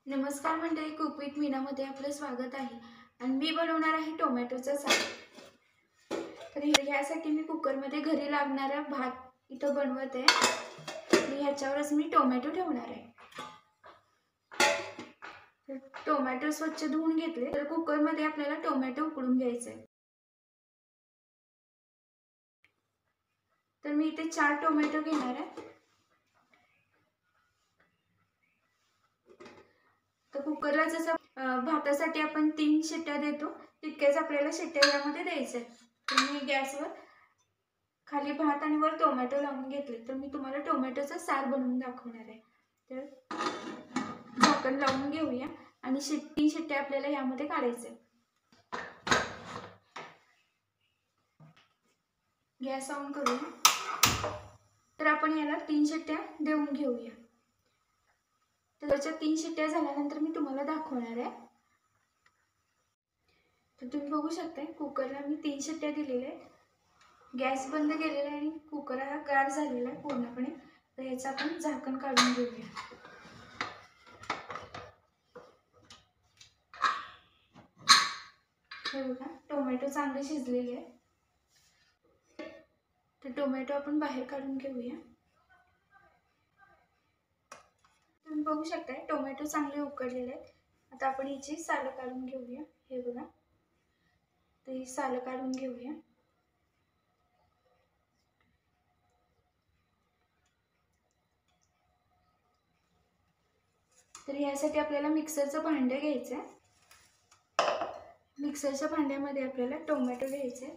नमस्कार मंडळी, cook with मीनामध्ये आपलं स्वागत आहे. आणि मी बनवणार आहे टोमॅटोचा साग. तर ह्यासाठी मी कुकरमध्ये घरी लागणारा भात इथं बनवत आहे आणि ह्याच्यावरच मी टोमॅटो ठेवणार आहे. तर टोमॅटो स्वच्छ धुवून घेतले. तर कुकरमध्ये आपल्याला टोमॅटो उकडून घ्यायचे. तर मी इथे 4 टोमॅटो घेणार आहे. तर कुकरला जसं भातासाठी आपण 3 शिट्ट्या देतो तितक्याच आपल्याला शिट्ट्या यामध्ये द्यायच्या. तर मी गॅसवर खाली भात आणि वर टोमॅटो लावून घेतले. तर मी तुम्हाला टोमॅटोचा सार बनवून दाखवणार आहे. तर झाकण लावून घेऊया आणि 3 शिट्ट्या आपल्याला यामध्ये काढायचे. गॅस ऑन करूया. तर आपण याला 3 शिट्ट्या देऊन घेऊया. तर त्याच्या 3 शिट्ट्या झाल्यानंतर मी तुम्हाला दाखवणार आहे. तर तुम्ही बघू शकता कुकरला मी 3 शिट्ट्या दिलेल्या आहेत. गॅस बंद केलेला आहे आणि कुकर हा गार झालेला आहे पूर्णपणे. तर याचं आपण झाकण काढून घेऊया. हे बघा, टोमॅटो चांगले शिजलेले आहे. तर टोमॅटो आपण बाहेर काढून घेऊया. तुम्ही बघू शकता टोमॅटो चांगले उकडलेले आहेत. आता आपण याची सालं काढून घेऊया. हे बघा, तर ही सालं काढून घेऊया. तर यासाठी आपल्याला मिक्सरचं भांडं घ्यायचं आहे. मिक्सरच्या भांड्यामध्ये आपल्याला टोमॅटो घ्यायचे.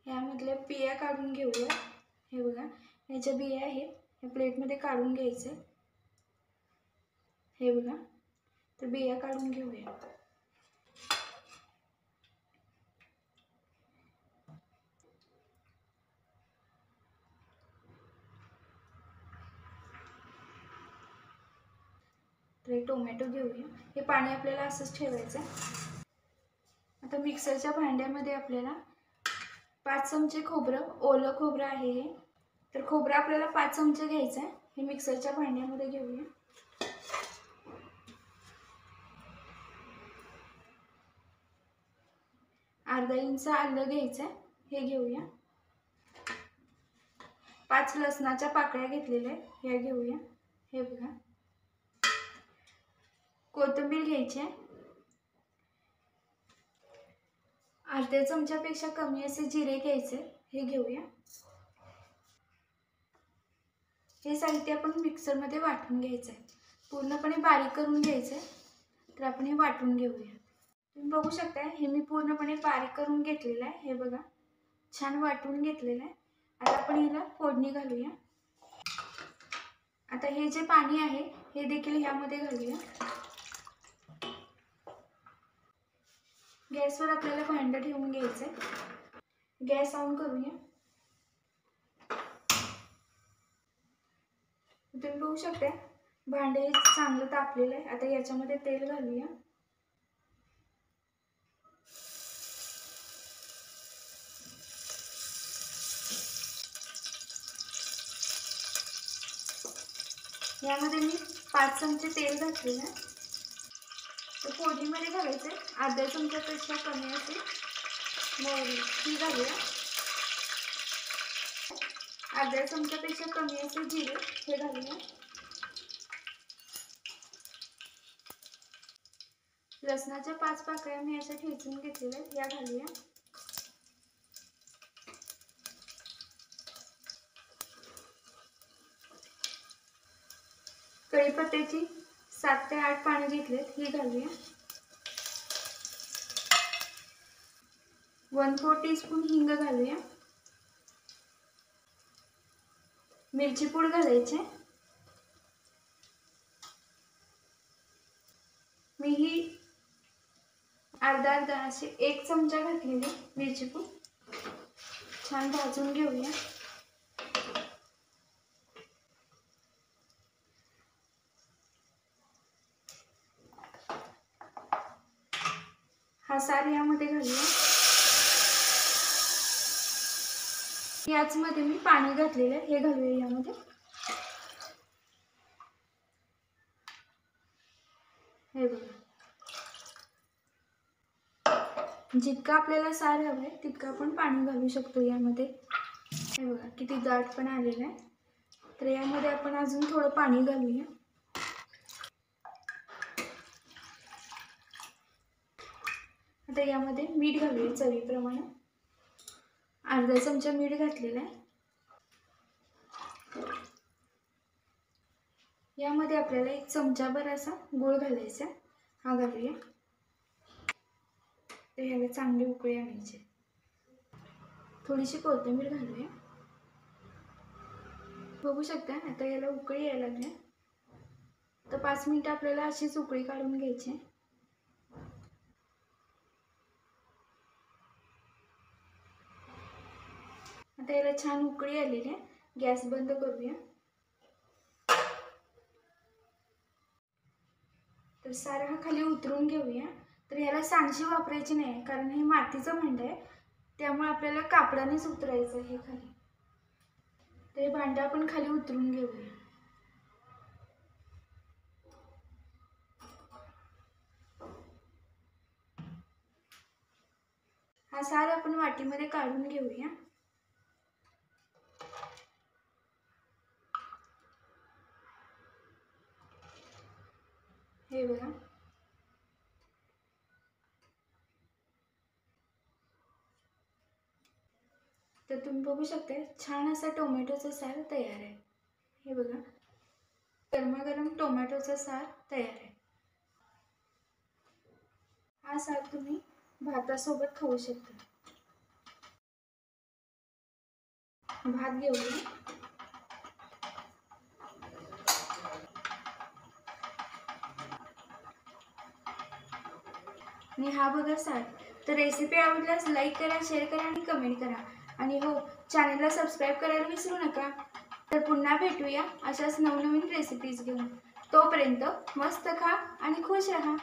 यामधल्या बिया काढून घेऊया. हे बघा, याच्या बिया आहेत, या प्लेटमध्ये काढून घ्यायचे. हे बघा, तर बिया काढून घेऊया. तर टोमॅटो घेऊया. हे पाणी आपल्याला असंच ठेवायचं. आता मिक्सरच्या भांड्यामध्ये आपल्याला 5 चमचे खोबरं, ओलं खोबरं आहे हे. तर खोबरं आपल्याला 5 चमचे घ्यायचं आहे. हे मिक्सरच्या भांड्यामध्ये घेऊया. अर्धा इंच आलं घ्यायचं, हे घेऊया. 5 लसणाच्या पाकळ्या घेतलेल्या आहेत, ह्या घेऊया. हे बघा, कोथिंबीर घ्यायची आहे. अर्ध्या चमच्यापेक्षा कमी असे जिरे घ्यायचे, हे घेऊया. हे साहित्य आपण मिक्सरमध्ये वाटून घ्यायचं आहे. पूर्णपणे बारीक करून घ्यायचं आहे. तर आपण हे वाटून घेऊया. तुम्ही बघू शकता हे मी पूर्णपणे बारीक करून घेतलेलं आहे. हे बघा, छान वाटून घेतलेलं आहे. आता आपण याला फोडणी घालूया. आता हे जे पाणी आहे हे देखील ह्यामध्ये घालूया. गॅसवर आपल्याला भांडं ठेवून घ्यायचं आहे. गॅस ऑन करूया. तुम्ही बघू शकता भांडे चांगलं तापलेलं आहे. आता याच्यामध्ये तेल घालूया. यामध्ये मी 5 चमचे तेल घातलेलं आहे. तर फोडणीमध्ये घालायचे अर्ध्या चमच्यापेक्षा कमी असे मोहरी, ही घालूया. अर्ध्या चमच्यापेक्षा कमी असे जिरे, हे घालूया. लसणाच्या 5 पाकळ्या मी अशा ठेचून घेतलेल्या आहेत, या घालूया. कढीपत्त्याची 7 ते 8 पाने घेतलेत, ही घालूया. 1/4 टीस्पून हिंग घालूया. मिरची पूड घालायची. मी ही अर्धा असे 1 चमचा घातलेली मिरची पूड. छान भाजून घेऊया. हा सार यामध्ये घालूया. याचमध्ये मी पाणी घातलेलं आहे, हे घालूया यामध्ये. हे बघा, जितकं आपल्याला सार हवं आहे तितकं आपण पाणी घालू शकतो यामध्ये. हे बघा किती दाट पण आलेलं आहे. तर यामध्ये आपण अजून थोडं पाणी घालूया. आता यामध्ये मीठ घालूया चवीप्रमाणे. अर्धा चमचा मीठ घातलेला आहे. यामध्ये आपल्याला 1 चमचाभर असा गूळ घालायचा, हा घालूया. तर ह्याला चांगली उकळी आणायची. थोडीशी कोथिंबीर घालूया. बघू शकता आता याला उकळी यायला लागली. तर 5 मिनिटं आपल्याला अशीच उकळी काढून घ्यायची. आता याला छान उकळी आलेली आहे. गॅस बंद करूया. तर सार हा खाली उतरून घेऊया. तर याला सांडशी वापरायची नाही, कारण हे मातीचं भांड आहे, त्यामुळे आपल्याला कापडानेच उतरायचं हे खाली. तर हे भांड आपण खाली उतरून घेऊया. हा सार आपण वाटीमध्ये काढून घेऊया. हे बघा, तर तुम्ही बघू शकता छान असा टोमॅटोचा सार तयार आहे. हे बघा, गरमागरम टोमॅटोचा सार तयार आहे. हा सार तुम्ही भातासोबत खाऊ शकता. भात घेऊया. आणि हा बघा सार. तर रेसिपी आवडल्यास लाईक करा, शेअर करा आणि कमेंट करा. आणि हो, चॅनलला सबस्क्राईब करायला विसरू नका. तर पुन्हा भेटूया अशाच नवनवीन रेसिपीज घेऊन. तोपर्यंत मस्त खा आणि खुश राहा.